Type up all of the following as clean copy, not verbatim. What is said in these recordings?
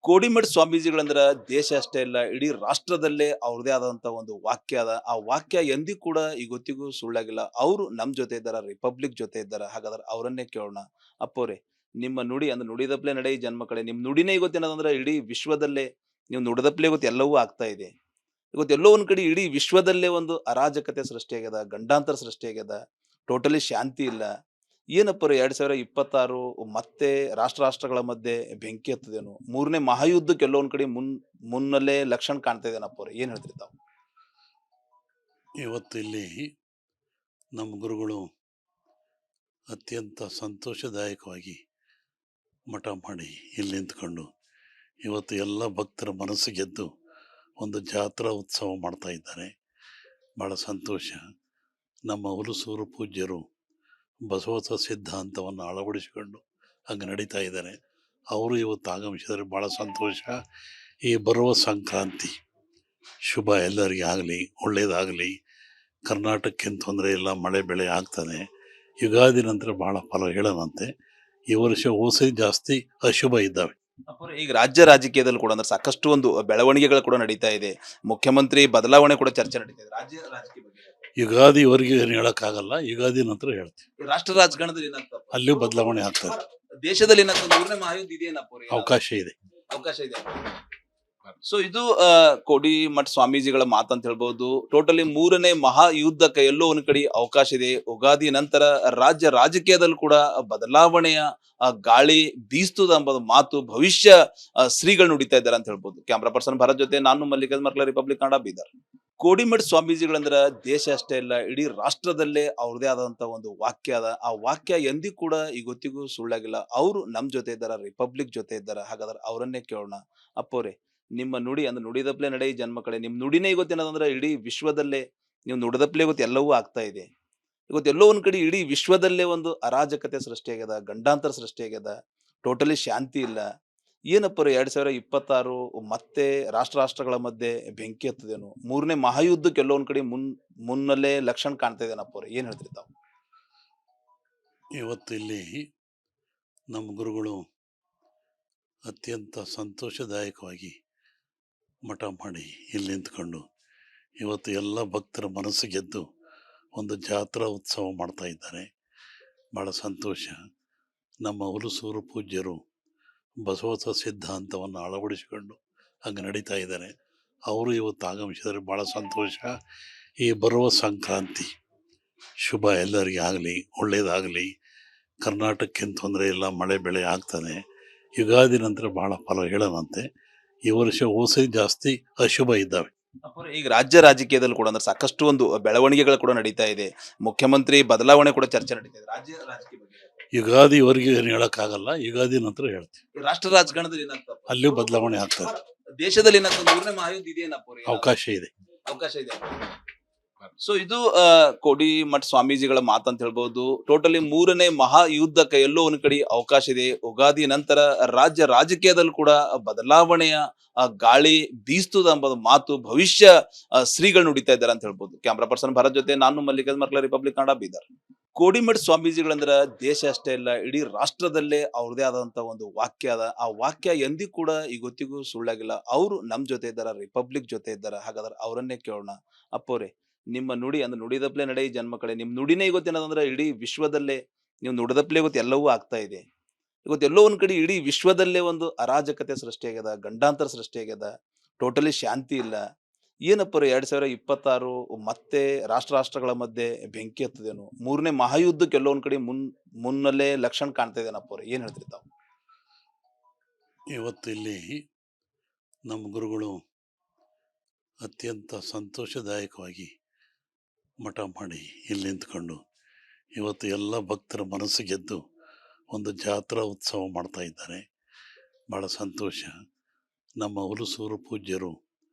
ಕೋಡಿಮಠ ಸ್ವಾಮೀಜಿಗಳಂದ್ರ ದೇಶ ಅಷ್ಟೇ ಅಲ್ಲ ಇಡೀ ರಾಷ್ಟ್ರದಲ್ಲೇ ಅವ್ರದೇ ಆದಂತ ಒಂದು ವಾಕ್ಯ ಅದ. ಆ ವಾಕ್ಯ ಎಂದೂ ಕೂಡ ಇವತ್ತಿಗೂ ಸುಳ್ಳಾಗಿಲ್ಲ. ಅವರು ನಮ್ ಜೊತೆ ಇದ್ದಾರ, ರಿಪಬ್ಲಿಕ್ ಜೊತೆ ಇದ್ದಾರ. ಹಾಗಾದ್ರೆ ಅವರನ್ನೇ ಕೇಳೋಣ. ಅಪ್ಪೋರೆ, ನಿಮ್ಮ ನುಡಿ ಅಂದ್ರೆ ನುಡಿದಪ್ಲೆ ನಡೆ ಈ ಜನ್ಮ ಕಡೆ. ನಿಮ್ ನುಡಿನೇ ಇವತ್ತೇನದಂದ್ರೆ ಇಡೀ ವಿಶ್ವದಲ್ಲೇ ನೀವು ನುಡಿದಪ್ಲೆ ಇವತ್ತು ಎಲ್ಲವೂ ಆಗ್ತಾ ಇದೆ. ಇವತ್ತು ಎಲ್ಲೋ ಒಂದ್ ಕಡೆ ಇಡೀ ವಿಶ್ವದಲ್ಲೇ ಒಂದು ಅರಾಜಕತೆ ಸೃಷ್ಟಿಯಾಗ್ಯದ, ಗಂಡಾಂತರ ಸೃಷ್ಟಿಯಾಗ್ಯದ. ಟೋಟಲಿ ಶಾಂತಿ ಇಲ್ಲ. ಏನಪ್ಪಾ ರೀ 2026 ಮತ್ತೆ ರಾಷ್ಟ್ರಗಳ ಮಧ್ಯೆ ಬೆಂಕಿ ಹತ್ತದೇನು? ಮೂರನೇ ಮಹಾಯುದ್ಧಕ್ಕೆ ಎಲ್ಲೋ ಒಂದ್ ಕಡೆ ಮುನ್ನಲ್ಲೇ ಲಕ್ಷಣ ಕಾಣ್ತಾ ಇದೇನಪ್ಪ ಅವ್ರೆ, ಏನ್ ಹೇಳ್ತೀರಿ ತಾವು? ಇವತ್ತು ಇಲ್ಲಿ ನಮ್ಮ ಗುರುಗಳು ಅತ್ಯಂತ ಸಂತೋಷದಾಯಕವಾಗಿ ಮಠ ಮಾಡಿ ಇಲ್ಲಿ ನಿಂತ್ಕೊಂಡು ಇವತ್ತು ಎಲ್ಲ ಭಕ್ತರ ಮನಸ್ಸು ಗೆದ್ದು ಒಂದು ಜಾತ್ರಾ ಉತ್ಸವ ಮಾಡ್ತಾ ಇದ್ದಾರೆ. ಭಾಳ ಸಂತೋಷ. ನಮ್ಮ ಹುಲಸೂರು ಪೂಜ್ಯರು ಬಸವತ್ವ ಸಿದ್ಧಾಂತವನ್ನು ಅಳವಡಿಸಿಕೊಂಡು ಹಂಗೆ ನಡೀತಾ ಇದ್ದಾರೆ. ಅವರು ಇವತ್ತು ಆಗಮಿಸಿದರೆ ಭಾಳ ಸಂತೋಷ. ಈ ಬರುವ ಸಂಕ್ರಾಂತಿ ಶುಭ ಎಲ್ಲರಿಗೆ ಆಗಲಿ, ಒಳ್ಳೆಯದಾಗಲಿ. ಕರ್ನಾಟಕಕ್ಕೇನು ತೊಂದರೆ ಇಲ್ಲ, ಮಳೆ ಬೆಳೆ ಆಗ್ತದೆ. ಯುಗಾದಿ ನಂತರ ಭಾಳ ಫಲ ಹೇಳೋಣಂತೆ. ಈ ವರ್ಷ ಓಸೆ ಜಾಸ್ತಿ ಅಶುಭ ಇದ್ದಾವೆ. ಅಪ್ಪೋರೆ, ಈಗ ರಾಜ್ಯ ರಾಜಕೀಯದಲ್ಲಿ ಕೂಡ ಅಂದ್ರೆ ಸಾಕಷ್ಟು ಒಂದು ಬೆಳವಣಿಗೆಗಳು ಕೂಡ ನಡೀತಾ ಇದೆ. ಮುಖ್ಯಮಂತ್ರಿ ಬದಲಾವಣೆ ಕೂಡ ಚರ್ಚೆ ನಡೀತಾ ಇದೆ ರಾಜ್ಯ ರಾಜಕೀಯ ಬಗ್ಗೆ. ಯುಗಾದಿವರೆಗೆ ಏನು ಹೇಳೋಕ್ಕಾಗಲ್ಲ, ಯುಗಾದಿ ನಂತರ ಹೇಳ್ತೀವಿ. ರಾಷ್ಟ್ರ ರಾಜಕಾರಣದಲ್ಲಿ ಏನಾಗ್ತದೆ? ಅಲ್ಲಿಯೂ ಬದಲಾವಣೆ ಆಗ್ತದೆ, ದೇಶದಲ್ಲಿ ಏನಾಗ್ತದೆ? ಮೂರನೇ ಮಹಾಯುದ್ಧ ಇದೆಯೇನಪ್ಪ ಅವ್ರೆ? ಅವಕಾಶ ಇದೆ. ಅವಕಾಶ ಇದೆ. ಸೊ ಇದು ಕೋಡಿಮಠ ಸ್ವಾಮೀಜಿಗಳ ಮಾತಂತ ಹೇಳ್ಬಹುದು. ಟೋಟಲಿ ಮೂರನೇ ಮಹಾಯುದ್ಧಕ್ಕೆ ಎಲ್ಲೋ ಒಂದ್ ಕಡೆ ಅವಕಾಶ ಇದೆ. ಯುಗಾದಿ ನಂತರ ರಾಜ್ಯ ರಾಜಕೀಯದಲ್ಲಿ ಕೂಡ ಬದಲಾವಣೆಯ ಗಾಳಿ ಬೀಸ್ತದ ಎಂಬ ಮಾತು ಭವಿಷ್ಯ ಶ್ರೀಗಳು ನುಡಿತಾ ಇದ್ದಾರೆ ಅಂತ ಹೇಳ್ಬೋದು. ಕ್ಯಾಮ್ರಾ ಪರ್ಸನ್ ಭರತ್ ಜೊತೆ ನಾನು ಮಲ್ಲಿಕಾರ್ಜುನ್ ಮರ್ಕಲ, ರಿಪಬ್ಲಿಕ್ ಕನ್ನಡ, ಬೀದರ್. ಕೋಡಿಮಠ ಸ್ವಾಮೀಜಿಗಳಂದ್ರ ದೇಶ ಅಷ್ಟೇ ಅಲ್ಲ ಇಡೀ ರಾಷ್ಟ್ರದಲ್ಲೇ ಅವ್ರದೇ ಆದಂತ ಒಂದು ವಾಕ್ಯ ಅದ. ಆ ವಾಕ್ಯ ಎಂದೂ ಕೂಡ ಇವತ್ತಿಗೂ ಸುಳ್ಳಾಗಿಲ್ಲ. ಅವರು ನಮ್ ಜೊತೆ ಇದ್ದಾರ, ರಿಪಬ್ಲಿಕ್ ಜೊತೆ ಇದ್ದಾರ. ಹಾಗಾದ್ರೆ ಅವರನ್ನೇ ಕೇಳೋಣ. ಅಪ್ಪೋರೆ, ನಿಮ್ಮ ನುಡಿ ಅಂದ್ರೆ ನುಡಿದಪ್ಲೆ ನಡೆ ಈ ಜನ್ಮ ಕಡೆ. ನಿಮ್ ನುಡಿನೇ ಇವತ್ತೇನದಂದ್ರೆ ಇಡೀ ವಿಶ್ವದಲ್ಲೇ ನೀವು ನುಡಿದಪ್ಲೆ ಇವತ್ತು ಎಲ್ಲವೂ ಆಗ್ತಾ ಇದೆ. ಇವತ್ತು ಎಲ್ಲೋ ಒಂದ್ ಕಡೆ ಇಡೀ ವಿಶ್ವದಲ್ಲೇ ಒಂದು ಅರಾಜಕತೆ ಸೃಷ್ಟಿಯಾಗ್ಯದ, ಗಂಡಾಂತರ ಸೃಷ್ಟಿಯಾಗ್ಯದ. ಟೋಟಲಿ ಶಾಂತಿ ಇಲ್ಲ. ಏನಪ್ಪ ರೀ 2026 ಮತ್ತೆ ರಾಷ್ಟ್ರಗಳ ಮಧ್ಯೆ ಬೆಂಕಿ ಹತ್ತದೇನು? ಮೂರನೇ ಮಹಾಯುದ್ಧಕ್ಕೆ ಎಲ್ಲೋ ಒಂದ್ ಕಡೆ ಮುನ್ನಲ್ಲೇ ಲಕ್ಷಣ ಕಾಣ್ತಾ ಇದೇನಪ್ಪ ಅವ್ರೆ, ಏನ್ ಹೇಳ್ತೀರಿ ತಾವು? ಇವತ್ತು ಇಲ್ಲಿ ನಮ್ಮ ಗುರುಗಳು ಅತ್ಯಂತ ಸಂತೋಷದಾಯಕವಾಗಿ ಮಠ ಮಾಡಿ ಇಲ್ಲಿ ನಿಂತ್ಕೊಂಡು ಇವತ್ತು ಎಲ್ಲ ಭಕ್ತರ ಮನಸ್ಸು ಗೆದ್ದು ಒಂದು ಜಾತ್ರಾ ಉತ್ಸವ ಮಾಡ್ತಾ ಇದ್ದಾರೆ. ಭಾಳ ಸಂತೋಷ. ನಮ್ಮ ಹುಲಸೂರು ಪೂಜ್ಯರು ಬಸವತ್ವ ಸಿದ್ಧಾಂತವನ್ನು ಅಳವಡಿಸಿಕೊಂಡು ಹಂಗೆ ನಡೀತಾ ಇದ್ದಾರೆ. ಅವರು ಇವತ್ತು ಆಗಮಿಸಿದರೆ ಭಾಳ ಸಂತೋಷ. ಈ ಬರುವ ಸಂಕ್ರಾಂತಿ ಶುಭ ಎಲ್ಲರಿಗೆ ಆಗಲಿ, ಒಳ್ಳೆಯದಾಗಲಿ. ಕರ್ನಾಟಕಕ್ಕೇನು ತೊಂದರೆ ಇಲ್ಲ, ಮಳೆ ಬೆಳೆ ಆಗ್ತದೆ. ಯುಗಾದಿ ನಂತರ ಭಾಳ ಫಲ ಹೇಳೋಣಂತೆ. ಈ ವರ್ಷ ಓಸೆ ಜಾಸ್ತಿ ಅಶುಭ ಇದ್ದಾವೆ. ಅಪ್ಪೋರೆ, ಈಗ ರಾಜ್ಯ ರಾಜಕೀಯದಲ್ಲಿ ಕೂಡ ಅಂದ್ರೆ ಸಾಕಷ್ಟು ಒಂದು ಬೆಳವಣಿಗೆಗಳು ಕೂಡ ನಡೀತಾ ಇದೆ. ಮುಖ್ಯಮಂತ್ರಿ ಬದಲಾವಣೆ ಕೂಡ ಚರ್ಚೆ ನಡೀತಾ ಇದೆ ರಾಜ್ಯ ರಾಜಕೀಯ ಬಗ್ಗೆ. ಯುಗಾದಿವರೆಗೆ ಏನು ಹೇಳೋಕ್ಕಾಗಲ್ಲ, ಯುಗಾದಿ ನಂತರ ಹೇಳ್ತೀವಿ. ರಾಷ್ಟ್ರ ರಾಜಕಾರಣದಲ್ಲಿ ಏನಾಗ್ತದೆ? ಅಲ್ಲಿಯೂ ಬದಲಾವಣೆ ಆಗ್ತದೆ, ದೇಶದಲ್ಲಿ ಏನಾಗ್ತದೆ? ಮೂರನೇ ಮಹಾಯುದ್ಧ ಇದೆಯೇನಪ್ಪ ಅವ್ರೆ? ಅವಕಾಶ ಇದೆ. ಅವಕಾಶ ಇದೆ. ಸೊ ಇದು ಕೋಡಿಮಠ ಸ್ವಾಮೀಜಿಗಳ ಮಾತಂತ ಹೇಳ್ಬಹುದು. ಟೋಟಲಿ ಮೂರನೇ ಮಹಾಯುದ್ಧಕ್ಕೆ ಎಲ್ಲೋ ಒಂದ್ ಕಡೆ ಅವಕಾಶ ಇದೆ. ಯುಗಾದಿ ನಂತರ ರಾಜ್ಯ ರಾಜಕೀಯದಲ್ಲಿ ಕೂಡ ಬದಲಾವಣೆಯ ಗಾಳಿ ಬೀಸ್ತದ ಎಂಬ ಮಾತು ಭವಿಷ್ಯ ಶ್ರೀಗಳು ನುಡಿತಾ ಇದ್ದಾರೆ ಅಂತ ಹೇಳ್ಬೋದು. ಕ್ಯಾಮ್ರಾ ಪರ್ಸನ್ ಭರತ್ ಜೊತೆ ನಾನು ಮಲ್ಲಿಕಾರ್ಜುನ್ ಮರ್ಕಲ, ರಿಪಬ್ಲಿಕ್ ಕನ್ನಡ, ಬೀದರ್. ಕೋಡಿಮಠ ಸ್ವಾಮೀಜಿಗಳಂದ್ರ ದೇಶ ಅಷ್ಟೇ ಅಲ್ಲ ಇಡೀ ರಾಷ್ಟ್ರದಲ್ಲೇ ಅವ್ರದೇ ಆದಂತ ಒಂದು ವಾಕ್ಯ ಅದ. ಆ ವಾಕ್ಯ ಎಂದೂ ಕೂಡ ಇವತ್ತಿಗೂ ಸುಳ್ಳಾಗಿಲ್ಲ. ಅವರು ನಮ್ ಜೊತೆ ಇದ್ದಾರ, ರಿಪಬ್ಲಿಕ್ ಜೊತೆ ಇದ್ದಾರ. ಹಾಗಾದ್ರೆ ಅವರನ್ನೇ ಕೇಳೋಣ. ಅಪ್ಪೋರೆ, ನಿಮ್ಮ ನುಡಿ ಅಂದ್ರೆ ನುಡಿದಪ್ಲೆ ನಡೆ ಈ ಜನ್ಮ ಕಡೆ. ನಿಮ್ ನುಡಿನೇ ಇವತ್ತೇನದಂದ್ರೆ ಇಡೀ ವಿಶ್ವದಲ್ಲೇ ನೀವು ನುಡಿದಪ್ಲೆ ಇವತ್ತು ಎಲ್ಲವೂ ಆಗ್ತಾ ಇದೆ. ಇವತ್ತು ಎಲ್ಲೋ ಒಂದ್ ಕಡೆ ಇಡೀ ವಿಶ್ವದಲ್ಲೇ ಒಂದು ಅರಾಜಕತೆ ಸೃಷ್ಟಿಯಾಗ್ಯದ, ಗಂಡಾಂತರ ಸೃಷ್ಟಿಯಾಗ್ಯದ. ಟೋಟಲಿ ಶಾಂತಿ ಇಲ್ಲ. ಏನಪ್ಪ ರೀ 2026 ಮತ್ತೆ ರಾಷ್ಟ್ರಗಳ ಮಧ್ಯೆ ಬೆಂಕಿ ಹತ್ತದೇನು? ಮೂರನೇ ಮಹಾಯುದ್ಧಕ್ಕೆ ಎಲ್ಲೋ ಒಂದ್ ಕಡೆ ಮುನ್ನಲ್ಲೇ ಲಕ್ಷಣ ಕಾಣ್ತಾ ಇದೇನಪ್ಪ ಅವ್ರೆ, ಏನ್ ಹೇಳ್ತೀರಿ ತಾವು? ಇವತ್ತು ಇಲ್ಲಿ ನಮ್ಮ ಗುರುಗಳು ಅತ್ಯಂತ ಸಂತೋಷದಾಯಕವಾಗಿ ಮಠ ಮಾಡಿ ಇಲ್ಲಿ ನಿಂತ್ಕೊಂಡು ಇವತ್ತು ಎಲ್ಲ ಭಕ್ತರ ಮನಸ್ಸು ಗೆದ್ದು ಒಂದು ಜಾತ್ರಾ ಉತ್ಸವ ಮಾಡ್ತಾ ಇದ್ದಾರೆ. ಭಾಳ ಸಂತೋಷ. ನಮ್ಮ ಹುಲಸೂರು ಪೂಜ್ಯರು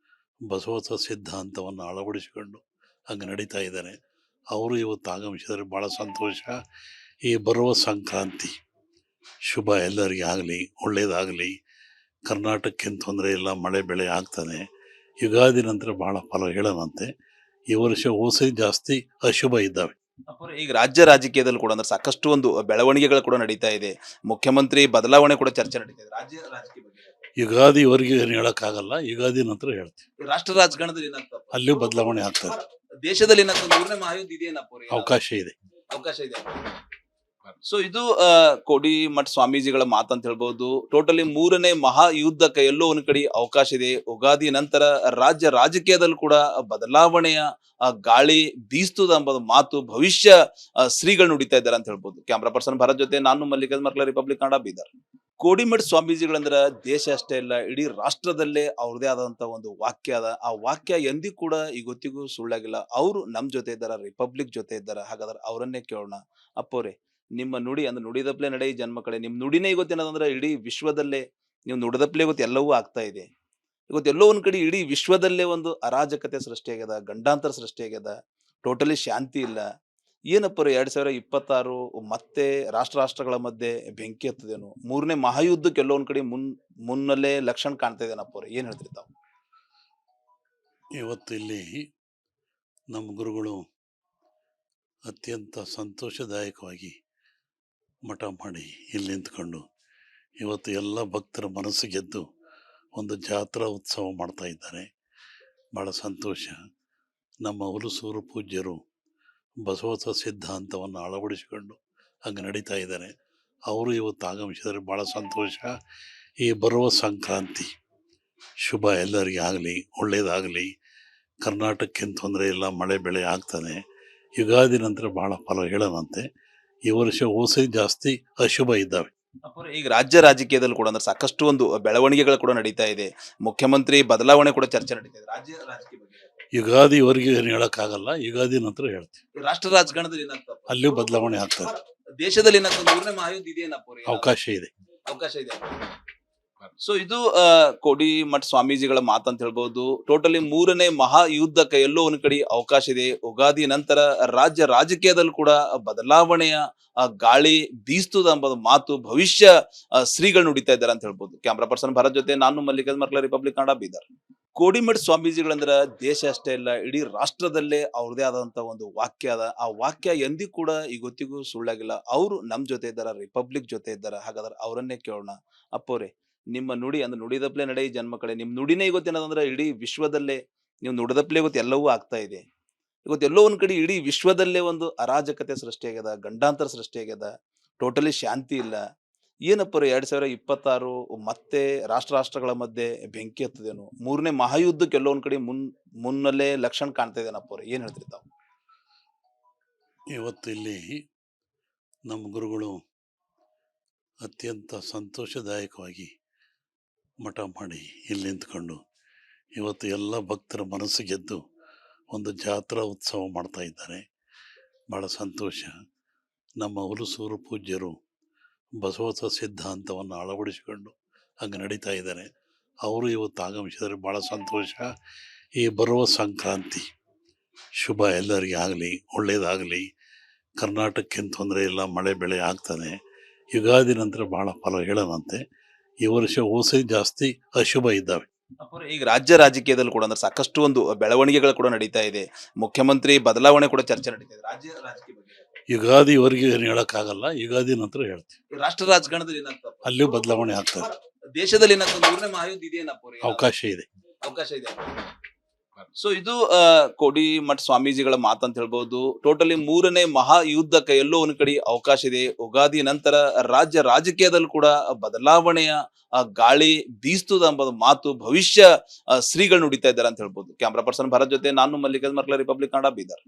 ಬಸವತ್ವ ಸಿದ್ಧಾಂತವನ್ನು ಅಳವಡಿಸಿಕೊಂಡು ಹಂಗೆ ನಡೀತಾ ಇದ್ದಾರೆ. ಅವರು ಇವತ್ತು ಆಗಮಿಸಿದರೆ ಭಾಳ ಸಂತೋಷ. ಈ ಬರುವ ಸಂಕ್ರಾಂತಿ ಶುಭ ಎಲ್ಲರಿಗೆ ಆಗಲಿ, ಒಳ್ಳೆಯದಾಗಲಿ. ಕರ್ನಾಟಕಕ್ಕೇನು ತೊಂದರೆ ಇಲ್ಲ, ಮಳೆ ಬೆಳೆ ಆಗ್ತದೆ. ಯುಗಾದಿ ನಂತರ ಭಾಳ ಫಲ ಹೇಳೋಣಂತೆ. ಈ ವರ್ಷ ಓಸೆ ಜಾಸ್ತಿ ಅಶುಭ ಇದ್ದಾವೆ. ಅಪ್ಪೋರೆ, ಈಗ ರಾಜ್ಯ ರಾಜಕೀಯದಲ್ಲಿ ಕೂಡ ಅಂದ್ರೆ ಸಾಕಷ್ಟು ಒಂದು ಬೆಳವಣಿಗೆಗಳು ಕೂಡ ನಡೀತಾ ಇದೆ. ಮುಖ್ಯಮಂತ್ರಿ ಬದಲಾವಣೆ ಕೂಡ ಚರ್ಚೆ ನಡೀತಾ ಇದೆ ರಾಜ್ಯ ರಾಜಕೀಯ ಬಗ್ಗೆ. ಯುಗಾದಿವರೆಗೆ ಏನು ಹೇಳಕ್ಕಾಗಲ್ಲ, ಯುಗಾದಿ ನಂತರ ಹೇಳ್ತೀವಿ. ರಾಷ್ಟ್ರ ರಾಜಕಾರಣದಲ್ಲಿ ಏನಾಗ್ತಪ್ಪ? ಅಲ್ಲಿಯೂ ಬದಲಾವಣೆ ಆಗ್ತದೆ, ದೇಶದಲ್ಲಿ ಏನಾಗ್ತದೆ? ಮೂರನೇ ಮಹಾಯುದ್ಧ ಇದೆಯೇನಪ್ಪ? ಅವಕಾಶ ಇದೆ. ಅವಕಾಶ ಇದೆ. ಸೊ ಇದು ಕೋಡಿಮಠ ಸ್ವಾಮೀಜಿಗಳ ಮಾತಂತ ಹೇಳ್ಬಹುದು. ಟೋಟಲಿ ಮೂರನೇ ಮಹಾಯುದ್ಧಕ್ಕೆ ಎಲ್ಲೋ ಒಂದ್ ಕಡೆ ಅವಕಾಶ ಇದೆ. ಉಗಾದಿ ನಂತರ ರಾಜ್ಯ ರಾಜಕೀಯದಲ್ಲಿ ಕೂಡ ಬದಲಾವಣೆಯ ಗಾಳಿ ಬೀಸ್ತದ ಎಂಬುದು ಮಾತು ಭವಿಷ್ಯ ಶ್ರೀಗಳು ನುಡಿತಾ ಇದ್ದಾರೆ ಅಂತ ಹೇಳ್ಬೋದು. ಕ್ಯಾಮ್ರಾ ಪರ್ಸನ್ ಭರತ್ ಜೊತೆ ನಾನು ಮಲ್ಲಿಕಾರ್ಜುನ್ ಮರ್ಕಲ, ರಿಪಬ್ಲಿಕ್ ಕನ್ನಡ, ಬೀದರ್. ಕೋಡಿಮಠ ಸ್ವಾಮೀಜಿಗಳಂದ್ರ ದೇಶ ಅಷ್ಟೇ ಇಲ್ಲ, ಇಡೀ ರಾಷ್ಟ್ರದಲ್ಲೇ ಅವ್ರದೇ ಆದಂತ ಒಂದು ವಾಕ್ಯ ಅದ. ಆ ವಾಕ್ಯ ಎಂದಿಗೂ ಕೂಡ ಇವತ್ತಿಗೂ ಸುಳ್ಳಾಗಿಲ್ಲ. ಅವರು ನಮ್ ಜೊತೆ ಇದ್ದಾರ, ರಿಪಬ್ಲಿಕ್ ಜೊತೆ ಇದ್ದಾರ. ಹಾಗಾದ್ರೆ ಅವರನ್ನೇ ಕೇಳೋಣ. ಅಪ್ಪೋರೆ, ನಿಮ್ಮ ನುಡಿ ಅಂದ್ರೆ ನುಡಿದಪ್ಲೆ ನಡೆ ಈ ಜನ್ಮ ಕಡೆ. ನಿಮ್ ನುಡಿನೇ ಇವತ್ತೇನದಂದ್ರೆ ಇಡೀ ವಿಶ್ವದಲ್ಲೇ ನೀವು ನುಡಿದಪ್ಲೆ ಇವತ್ತು ಎಲ್ಲವೂ ಆಗ್ತಾ ಇದೆ. ಇವತ್ತೆಲ್ಲೋ ಒಂದ್ ಕಡೆ ಇಡೀ ವಿಶ್ವದಲ್ಲೇ ಒಂದು ಅರಾಜಕತೆ ಸೃಷ್ಟಿಯಾಗ್ಯದ, ಗಂಡಾಂತರ ಸೃಷ್ಟಿಯಾಗ್ಯದ, ಟೋಟಲಿ ಶಾಂತಿ ಇಲ್ಲ. ಏನಪ್ಪ 2026 ಮತ್ತೆ ರಾಷ್ಟ್ರಗಳ ಮಧ್ಯೆ ಬೆಂಕಿ ಹತ್ತದೇನು? ಮೂರನೇ ಮಹಾಯುದ್ಧಕ್ಕೆ ಎಲ್ಲೋ ಒಂದ್ ಕಡೆ ಮುನ್ನಲ್ಲೇ ಲಕ್ಷಣ ಕಾಣ್ತಾ ಇದೇನಪ್ಪ? ಏನ್ ಹೇಳ್ತೀರಿ ತಾವು? ಇವತ್ತು ಇಲ್ಲಿ ನಮ್ಮ ಗುರುಗಳು ಅತ್ಯಂತ ಸಂತೋಷದಾಯಕವಾಗಿ ಮಠ ಮಾಡಿ ಇಲ್ಲಿ ನಿಂತ್ಕೊಂಡು ಇವತ್ತು ಎಲ್ಲ ಭಕ್ತರ ಮನಸ್ಸು ಗೆದ್ದು ಒಂದು ಜಾತ್ರಾ ಉತ್ಸವ ಮಾಡ್ತಾ ಇದ್ದಾರೆ. ಭಾಳ ಸಂತೋಷ. ನಮ್ಮ ಹುಲಸೂರು ಪೂಜ್ಯರು ಬಸವತ್ವ ಸಿದ್ಧಾಂತವನ್ನು ಅಳವಡಿಸಿಕೊಂಡು ಹಂಗೆ ನಡೀತಾ ಇದ್ದಾರೆ. ಅವರು ಇವತ್ತು ಆಗಮಿಸಿದರೆ ಭಾಳ ಸಂತೋಷ. ಈ ಬರುವ ಸಂಕ್ರಾಂತಿ ಶುಭ ಎಲ್ಲರಿಗೆ ಆಗಲಿ, ಒಳ್ಳೆಯದಾಗಲಿ. ಕರ್ನಾಟಕಕ್ಕೇನು ತೊಂದರೆ ಇಲ್ಲ, ಮಳೆ ಬೆಳೆ ಆಗ್ತದೆ. ಯುಗಾದಿ ನಂತರ ಭಾಳ ಫಲ ಹೇಳೋಣಂತೆ. ಈ ವರ್ಷ ಓಸೆ ಜಾಸ್ತಿ ಅಶುಭ ಇದ್ದಾವೆ. ಈಗ ರಾಜ್ಯ ರಾಜಕೀಯದಲ್ಲಿ ಕೂಡ ಅಂದ್ರೆ ಸಾಕಷ್ಟು ಒಂದು ಬೆಳವಣಿಗೆಗಳು ಕೂಡ ನಡೀತಾ ಇದೆ. ಮುಖ್ಯಮಂತ್ರಿ ಬದಲಾವಣೆ ಕೂಡ ಚರ್ಚೆ ನಡೀತಾ ಇದೆ. ರಾಜ್ಯ ರಾಜಕೀಯ ಬಗ್ಗೆ ಯುಗಾದಿವರೆಗೆ ಏನು ಹೇಳಕ್ಕಾಗಲ್ಲ, ಯುಗಾದಿ ನಂತರ ಹೇಳ್ತೀವಿ. ರಾಷ್ಟ್ರ ರಾಜಕಾರಣದಲ್ಲಿ ಏನಾಗ್ತಪ್ಪ? ಅಲ್ಲಿಯೂ ಬದಲಾವಣೆ ಆಗ್ತದೆ, ದೇಶದಲ್ಲಿ ಏನಾಗ್ತದೆ? ಮೂರನೇ ಮಹಾಯುದ್ಧ ಇದೆಯೇನಪ್ಪ? ಅವಕಾಶ ಇದೆ. ಅವಕಾಶ ಇದೆ. ಸೊ ಇದು ಕೋಡಿಮಠ ಸ್ವಾಮೀಜಿಗಳ ಮಾತಂತ ಹೇಳ್ಬಹುದು. ಟೋಟಲಿ ಮೂರನೇ ಮಹಾಯುದ್ಧಕ್ಕೆ ಎಲ್ಲೋ ಒಂದ್ ಕಡೆ ಅವಕಾಶ ಇದೆ. ಉಗಾದಿ ನಂತರ ರಾಜ್ಯ ರಾಜಕೀಯದಲ್ಲಿ ಕೂಡ ಬದಲಾವಣೆಯ ಗಾಳಿ ಬೀಸ್ತದ ಎಂಬುದು ಮಾತು ಭವಿಷ್ಯ ಶ್ರೀಗಳು ನುಡಿತಾ ಇದ್ದಾರೆ ಅಂತ ಹೇಳ್ಬೋದು. ಕ್ಯಾಮ್ರಾ ಪರ್ಸನ್ ಭರತ್ ಜೊತೆ ನಾನು ಮಲ್ಲಿಕಾರ್ಜುನ್ ಮರ್ಕಲ, ರಿಪಬ್ಲಿಕ್ ಕನ್ನಡ, ಬೀದರ್. ಕೋಡಿಮಠ ಸ್ವಾಮೀಜಿಗಳಂದ್ರ ದೇಶ ಅಷ್ಟೇ ಇಲ್ಲ, ಇಡೀ ರಾಷ್ಟ್ರದಲ್ಲೇ ಅವ್ರದೇ ಆದಂತ ಒಂದು ವಾಕ್ಯ ಅದ. ಆ ವಾಕ್ಯ ಎಂದಿಗೂ ಕೂಡ ಇವತ್ತಿಗೂ ಸುಳ್ಳಾಗಿಲ್ಲ. ಅವರು ನಮ್ ಜೊತೆ ಇದ್ದಾರ, ರಿಪಬ್ಲಿಕ್ ಜೊತೆ ಇದ್ದಾರ. ಹಾಗಾದ್ರೆ ಅವರನ್ನೇ ಕೇಳೋಣ. ಅಪ್ಪೋರೆ, ನಿಮ್ಮ ನುಡಿ ಅಂದ್ರೆ ನುಡಿದಪ್ಲೆ ನಡೆ ಈ ಜನ್ಮ ಕಡೆ. ನಿಮ್ ನುಡಿನೇ ಇವತ್ತೇನದಂದ್ರೆ ಇಡೀ ವಿಶ್ವದಲ್ಲೇ ನೀವು ನುಡಿದಪ್ಲೆ ಇವತ್ತು ಎಲ್ಲವೂ ಆಗ್ತಾ ಇದೆ. ಇವತ್ತೆಲ್ಲೋ ಒಂದ್ ಕಡೆ ಇಡೀ ವಿಶ್ವದಲ್ಲೇ ಒಂದು ಅರಾಜಕತೆ ಸೃಷ್ಟಿಯಾಗ್ಯದ, ಗಂಡಾಂತರ ಸೃಷ್ಟಿಯಾಗ್ಯದ, ಟೋಟಲಿ ಶಾಂತಿ ಇಲ್ಲ. ಏನಪ್ಪ 2026 ಮತ್ತೆ ರಾಷ್ಟ್ರಗಳ ಮಧ್ಯೆ ಬೆಂಕಿ ಹತ್ತದೇನು? ಮೂರನೇ ಮಹಾಯುದ್ಧಕ್ಕೆ ಎಲ್ಲೋ ಒಂದ್ ಕಡೆ ಮುನ್ನಲ್ಲೇ ಲಕ್ಷಣ ಕಾಣ್ತಾ ಇದೇನಪ್ಪ? ಏನ್ ಹೇಳ್ತೀರಿ ತಾವು? ಇವತ್ತು ಇಲ್ಲಿ ನಮ್ಮ ಗುರುಗಳು ಅತ್ಯಂತ ಸಂತೋಷದಾಯಕವಾಗಿ ಮಠ ಮಾಡಿ ಇಲ್ಲಿ ನಿಂತ್ಕೊಂಡು ಇವತ್ತು ಎಲ್ಲ ಭಕ್ತರ ಮನಸ್ಸು ಗೆದ್ದು ಒಂದು ಜಾತ್ರಾ ಉತ್ಸವ ಮಾಡ್ತಾ ಇದ್ದಾರೆ. ಭಾಳ ಸಂತೋಷ. ನಮ್ಮ ಹುಲಸೂರು ಪೂಜ್ಯರು ಬಸವತ್ವ ಸಿದ್ಧಾಂತವನ್ನು ಅಳವಡಿಸಿಕೊಂಡು ಹಂಗೆ ನಡೀತಾ ಇದ್ದಾರೆ. ಅವರು ಇವತ್ತು ಆಗಮಿಸಿದರೆ ಭಾಳ ಸಂತೋಷ. ಈ ಬರುವ ಸಂಕ್ರಾಂತಿ ಶುಭ ಎಲ್ಲರಿಗೆ ಆಗಲಿ, ಒಳ್ಳೆಯದಾಗಲಿ. ಕರ್ನಾಟಕಕ್ಕೇನು ತೊಂದರೆ ಇಲ್ಲ, ಮಳೆ ಬೆಳೆ ಆಗ್ತದೆ. ಯುಗಾದಿ ನಂತರ ಭಾಳ ಫಲ ಹೇಳೋಣಂತೆ. ಈ ವರ್ಷ ಓಸೆ ಜಾಸ್ತಿ ಅಶುಭ ಇದ್ದಾವೆ. ಈಗ ರಾಜ್ಯ ರಾಜಕೀಯದಲ್ಲಿ ಕೂಡ ಅಂದ್ರೆ ಸಾಕಷ್ಟು ಒಂದು ಬೆಳವಣಿಗೆಗಳು ಕೂಡ ನಡೀತಾ ಇದೆ. ಮುಖ್ಯಮಂತ್ರಿ ಬದಲಾವಣೆ ಕೂಡ ಚರ್ಚೆ ನಡೀತಾ ಇದೆ. ರಾಜ್ಯ ರಾಜಕೀಯ ಬಗ್ಗೆ ಯುಗಾದಿವರೆಗೆ ಏನು ಹೇಳಕ್ಕಾಗಲ್ಲ, ಯುಗಾದಿ ನಂತರ ಹೇಳ್ತೀವಿ. ರಾಷ್ಟ್ರ ರಾಜಕಾರಣದಲ್ಲಿ ಏನಾಗ್ತಪ್ಪ? ಅಲ್ಲಿಯೂ ಬದಲಾವಣೆ ಆಗ್ತದೆ, ದೇಶದಲ್ಲಿ ಏನಾಗ್ತದೆ? ಮೂರನೇ ಮಹಾಯುದ್ಧ ಇದೆಯೇನಪ್ಪ? ಅವಕಾಶ ಇದೆ. ಅವಕಾಶ ಇದೆ. ಸೊ ಇದು ಕೋಡಿಮಠ ಸ್ವಾಮೀಜಿಗಳ ಮಾತಂತ ಹೇಳ್ಬಹುದು. ಟೋಟಲಿ ಮೂರನೇ ಮಹಾಯುದ್ಧಕ್ಕೆ ಎಲ್ಲೋ ಒಂದ್ ಕಡೆ ಅವಕಾಶ ಇದೆ. ಉಗಾದಿ ನಂತರ ರಾಜ್ಯ ರಾಜಕೀಯದಲ್ಲಿ ಕೂಡ ಬದಲಾವಣೆಯ ಗಾಳಿ ಬೀಸ್ತದ ಎಂಬುದು ಮಾತು ಭವಿಷ್ಯ ಶ್ರೀಗಳು ನುಡಿತಾ ಇದ್ದಾರೆ ಅಂತ ಹೇಳ್ಬೋದು. ಕ್ಯಾಮ್ರಾ ಪರ್ಸನ್ ಭರತ್ ಜೊತೆ ನಾನು ಮಲ್ಲಿಕಾರ್ಜುನ್ ಮರ್ಕಲ, ರಿಪಬ್ಲಿಕ್ ಕನ್ನಡ, ಬೀದರ್.